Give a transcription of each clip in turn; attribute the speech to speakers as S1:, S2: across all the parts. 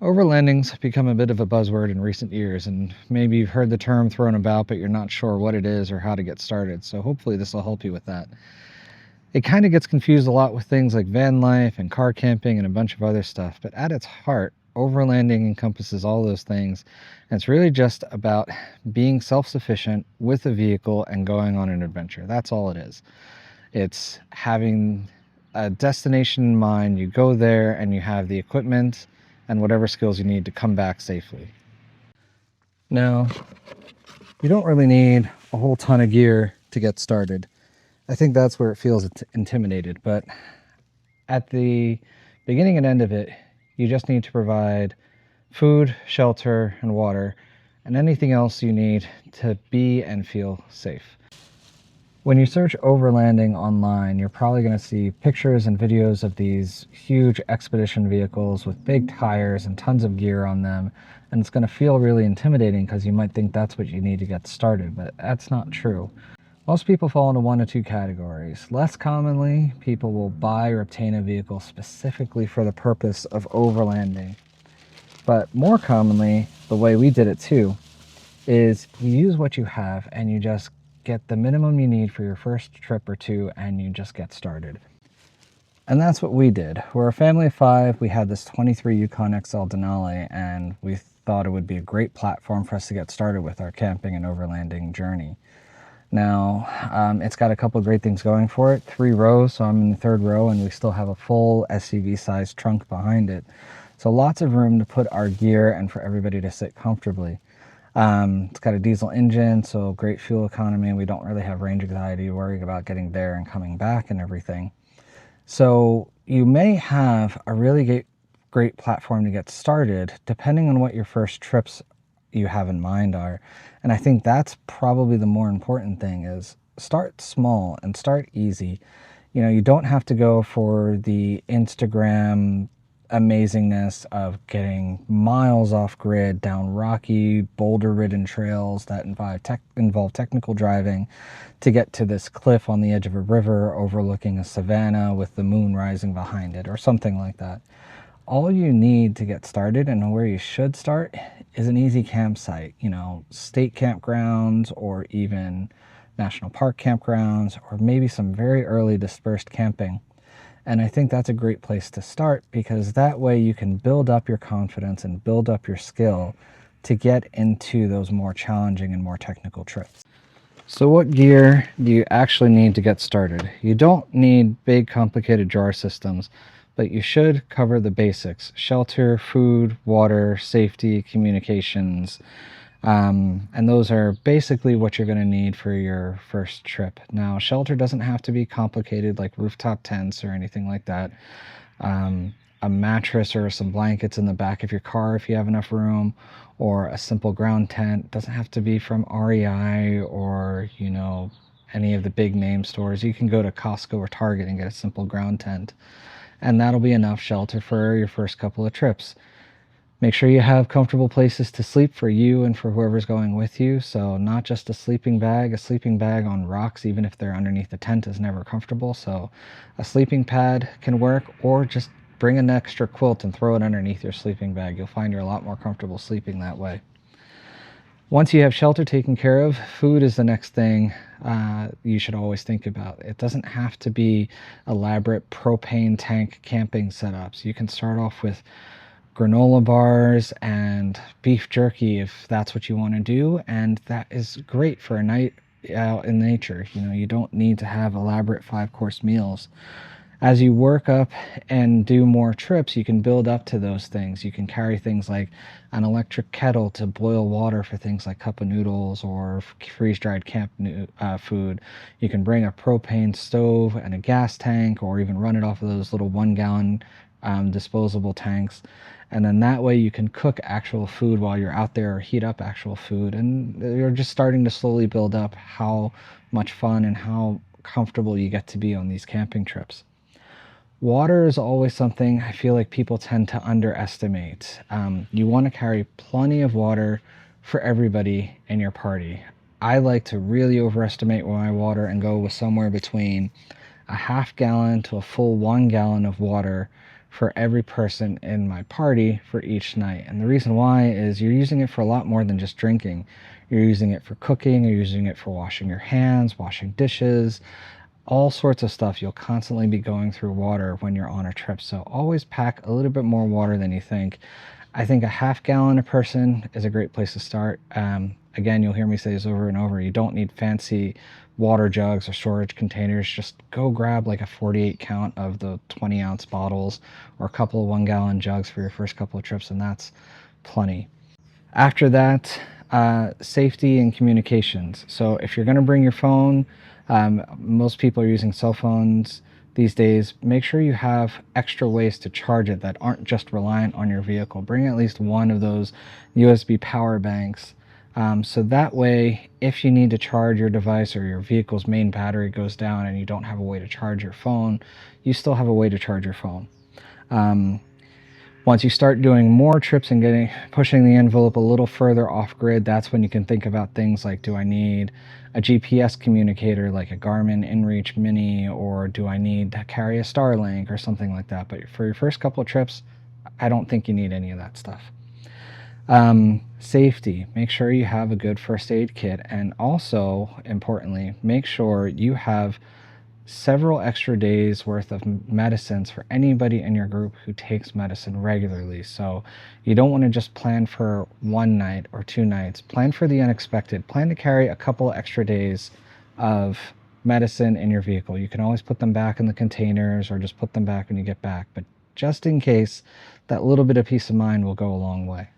S1: Overlanding's become a bit of a buzzword in recent years, and maybe you've heard the term thrown about, but you're not sure what it is or how to get started. So hopefully this will help you with that. It kind of gets confused a lot with things like van life and car camping and a bunch of other stuff, but at its heart, overlanding encompasses all those things, and it's really just about being self-sufficient with a vehicle and going on an adventure. That's all it is. It's having a destination in mind. You go there and you have the equipment and whatever skills you need to come back safely. Now, you don't really need a whole ton of gear to get started. I think that's where it feels intimidated, but at the beginning and end of it, you just need to provide food, shelter, and water, and anything else you need to be and feel safe. When you search overlanding online, you're probably going to see pictures and videos of these huge expedition vehicles with big tires and tons of gear on them, and it's going to feel really intimidating because you might think that's what you need to get started, but that's not true. Most people fall into one of two categories. Less commonly, people will buy or obtain a vehicle specifically for the purpose of overlanding. But more commonly, the way we did it too, is you use what you have and you just get the minimum you need for your first trip or two and you just get started. And that's what we did. We're a family of 5. We had this 23 Yukon XL Denali, and we thought it would be a great platform for us to get started with our camping and overlanding journey. Now, it's got a couple of great things going for it. 3 rows, so I'm in the 3rd row, and we still have a full SUV-sized trunk behind it. So lots of room to put our gear and for everybody to sit comfortably. It's got a diesel engine, so great fuel economy. We don't really have range anxiety, worrying about getting there and coming back and everything. So you may have a really great platform to get started, depending on what your first trips you have in mind are. And I think that's probably the more important thing, is start small and start easy. You know, you don't have to go for the Instagram amazingness of getting miles off grid down rocky, boulder-ridden trails that involve technical driving to get to this cliff on the edge of a river overlooking a savanna with the moon rising behind it, or something like that. All you need to get started, and where you should start, is an easy campsite. You know, state campgrounds, or even national park campgrounds, or maybe some very early dispersed camping. And I think that's a great place to start, because that way you can build up your confidence and build up your skill to get into those more challenging and more technical trips. So what gear do you actually need to get started? You don't need big complicated drawer systems, but you should cover the basics: shelter, food, water, safety, communications. And those are basically what you're going to need for your first trip. Now, shelter doesn't have to be complicated, like rooftop tents or anything like that. A mattress or some blankets in the back of your car if you have enough room, or a simple ground tent. It doesn't have to be from REI or, you know, any of the big name stores. You can go to Costco or Target and get a simple ground tent, and that'll be enough shelter for your first couple of trips. Make sure you have comfortable places to sleep for you and for whoever's going with you. So not just a sleeping bag. A sleeping bag on rocks, even if they're underneath the tent, is never comfortable. So a sleeping pad can work, or just bring an extra quilt and throw it underneath your sleeping bag. You'll find you're a lot more comfortable sleeping that way. Once you have shelter taken care of, food is the next thing you should always think about. It doesn't have to be elaborate propane tank camping setups. You can start off with granola bars and beef jerky if that's what you want to do, and that is great for a night out in nature. You know, you don't need to have elaborate 5-course meals. As you work up and do more trips, you can build up to those things. You can carry things like an electric kettle to boil water for things like cup of noodles or freeze-dried camp food. You can bring a propane stove and a gas tank, or even run it off of those little 1-gallon disposable tanks. And then that way you can cook actual food while you're out there, or heat up actual food. And you're just starting to slowly build up how much fun and how comfortable you get to be on these camping trips. Water is always something I feel like people tend to underestimate. You want to carry plenty of water for everybody in your party. I like to really overestimate my water and go with somewhere between a half gallon to a full 1 gallon of water for every person in my party for each night. And the reason why is you're using it for a lot more than just drinking. You're using it for cooking, you're using it for washing your hands, washing dishes, all sorts of stuff. You'll constantly be going through water when you're on a trip. So always pack a little bit more water than you think. I think a half gallon a person is a great place to start. Again, you'll hear me say this over and over. You don't need fancy water jugs or storage containers. Just go grab like a 48 count of the 20-ounce bottles or a couple of 1-gallon jugs for your first couple of trips, and that's plenty. After that, safety and communications. So if you're going to bring your phone, most people are using cell phones these days. Make sure you have extra ways to charge it that aren't just reliant on your vehicle. Bring at least one of those USB power banks. So that way, if you need to charge your device or your vehicle's main battery goes down and you don't have a way to charge your phone, you still have a way to charge your phone. Once you start doing more trips and pushing the envelope a little further off grid, that's when you can think about things like, do I need a GPS communicator like a Garmin InReach Mini, or do I need to carry a Starlink or something like that? But for your first couple of trips, I don't think you need any of that stuff. Safety, make sure you have a good first aid kit, and also importantly, make sure you have several extra days worth of medicines for anybody in your group who takes medicine regularly. So you don't want to just plan for one night or 2 nights. Plan for the unexpected. Plan to carry a couple extra days of medicine in your vehicle. You can always put them back in the containers or just put them back when you get back, but just in case, that little bit of peace of mind will go a long way.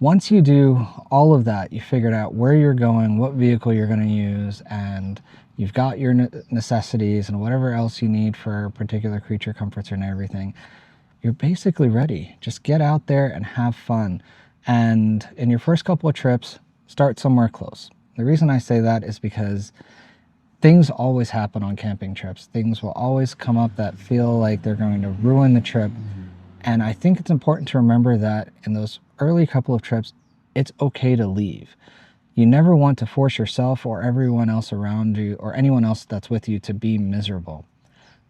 S1: Once you do all of that, you figured out where you're going, what vehicle you're going to use, and you've got your necessities and whatever else you need for particular creature comforts and everything, you're basically ready. Just get out there and have fun. And in your first couple of trips, start somewhere close. The reason I say that is because things always happen on camping trips. Things will always come up that feel like they're going to ruin the trip. And I think it's important to remember that in those early couple of trips, it's okay to leave. You never want to force yourself or everyone else around you or anyone else that's with you to be miserable,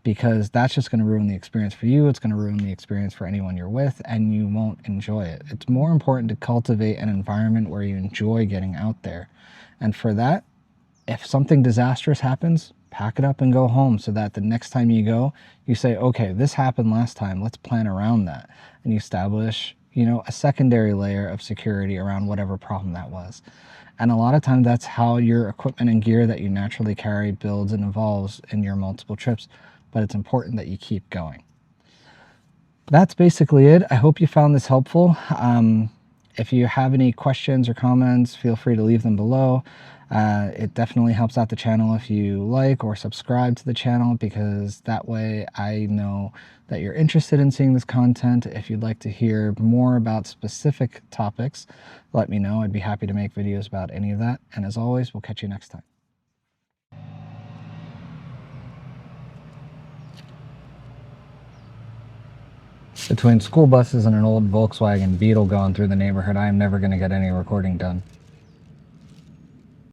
S1: because that's just going to ruin the experience for you. It's going to ruin the experience for anyone you're with, and you won't enjoy it. It's more important to cultivate an environment where you enjoy getting out there. And for that, if something disastrous happens, pack it up and go home, so that the next time you go, you say, okay, this happened last time, let's plan around that. And you establish, a secondary layer of security around whatever problem that was. And a lot of times that's how your equipment and gear that you naturally carry builds and evolves in your multiple trips. But it's important that you keep going. That's basically it. I hope you found this helpful. If you have any questions or comments, feel free to leave them below. It definitely helps out the channel if you like or subscribe to the channel, because that way I know that you're interested in seeing this content. If you'd like to hear more about specific topics, let me know. I'd be happy to make videos about any of that. And as always, we'll catch you next time. Between school buses and an old Volkswagen Beetle going through the neighborhood, I am never going to get any recording done.